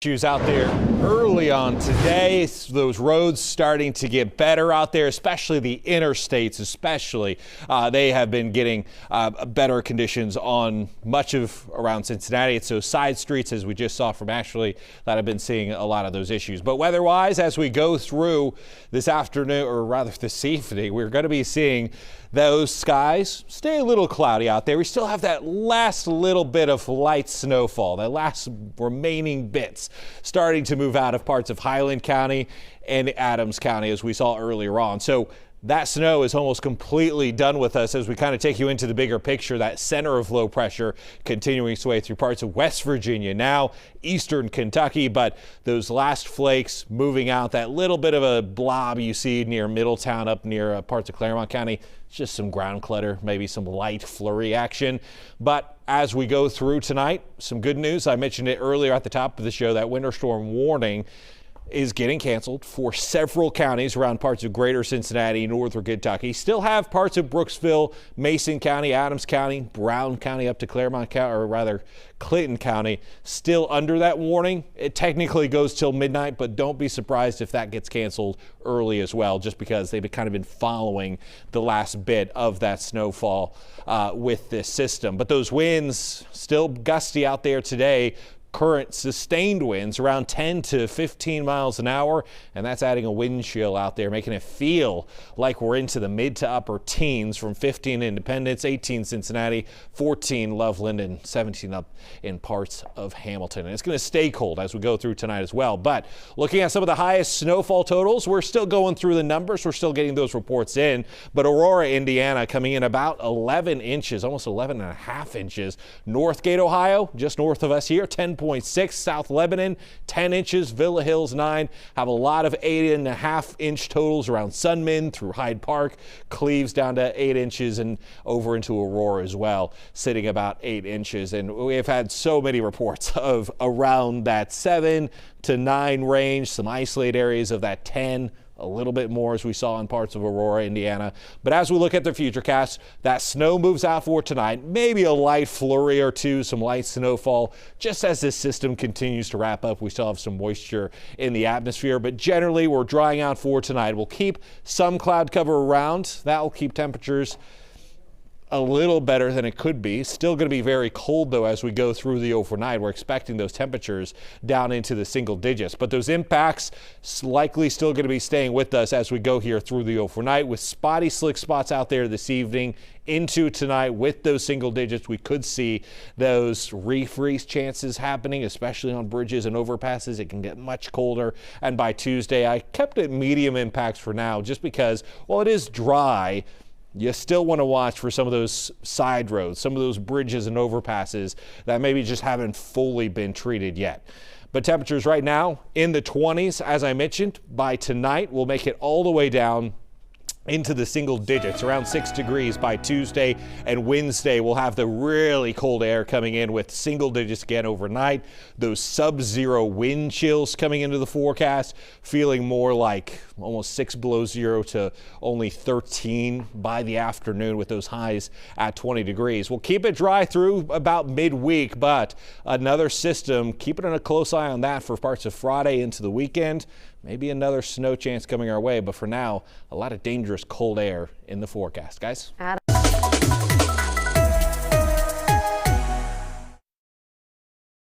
Issues out there early on today. Those roads starting to get better out there, especially the interstates, they have been getting better conditions on much of around Cincinnati. It's those side streets, as we just saw from Ashley, that have been seeing a lot of those issues. But weather-wise, as we go through this afternoon, or rather this evening, we're going to be seeing those skies stay a little cloudy out there. We still have that last little bit of light snowfall, that last remaining bits starting to move out of parts of Highland County and Adams County, as we saw earlier on. So that snow is almost completely done with us as we kind of take you into the bigger picture. That center of low pressure continuing its way through parts of West Virginia, now eastern Kentucky, but those last flakes moving out, that little bit of a blob you see near Middletown up near parts of Claremont County. It's just some ground clutter, maybe some light flurry action. But as we go through tonight, some good news. I mentioned it earlier at the top of the show, that winter storm warning is getting canceled for several counties around parts of greater Cincinnati, northern Kentucky. Still have parts of Brooksville, Mason County, Adams County, Brown County up to Claremont County, or rather Clinton County, still under that warning. It technically goes till midnight, but don't be surprised if that gets canceled early as well, just because they've kind of been following the last bit of that snowfall with this system. But those winds still gusty out there today. Current sustained winds around 10 to 15 miles an hour, and that's adding a wind chill out there, making it feel like we're into the mid to upper teens from 15 Independence, 18 Cincinnati, 14 Loveland, and 17 up in parts of Hamilton. And it's going to stay cold as we go through tonight as well. But looking at some of the highest snowfall totals, we're still going through the numbers. We're still getting those reports in. But Aurora, Indiana, coming in about 11 inches, almost 11 and a half inches. Northgate, Ohio, just north of us here, 10.6. South Lebanon, 10 inches. Villa Hills, 9. Have a lot of 8.5-inch totals around Sunman through Hyde Park. Cleves down to 8 inches, and over into Aurora as well, sitting about 8 inches. And we have had so many reports of around that 7 to 9 range, some isolated areas of that 10. A little bit more, as we saw in parts of Aurora, Indiana. But as we look at the futurecast, that snow moves out for tonight. Maybe a light flurry or two, some light snowfall. Just as this system continues to wrap up, we still have some moisture in the atmosphere. But generally, we're drying out for tonight. We'll keep some cloud cover around. That will keep temperatures a little better than it could be. Still going to be very cold, though, as we go through the overnight. We're expecting those temperatures down into the single digits, but those impacts likely still going to be staying with us as we go here through the overnight, with spotty slick spots out there this evening into tonight. With those single digits, we could see those refreeze chances happening, especially on bridges and overpasses. It can get much colder, and by Tuesday, I kept it medium impacts for now, just because, while it is dry, you still want to watch for some of those side roads, some of those bridges and overpasses that maybe just haven't fully been treated yet. But temperatures right now in the 20s, as I mentioned. By tonight, we'll make it all the way down into the single digits, around 6 degrees by Tuesday, and Wednesday we'll have the really cold air coming in with single digits again overnight. Those sub-zero wind chills coming into the forecast, feeling more like almost 6 below zero to only 13 by the afternoon, with those highs at 20 degrees. We'll keep it dry through about midweek, but another system, keeping a close eye on that for parts of Friday into the weekend. Maybe another snow chance coming our way, but for now, a lot of dangerous cold air in the forecast, guys. Adam.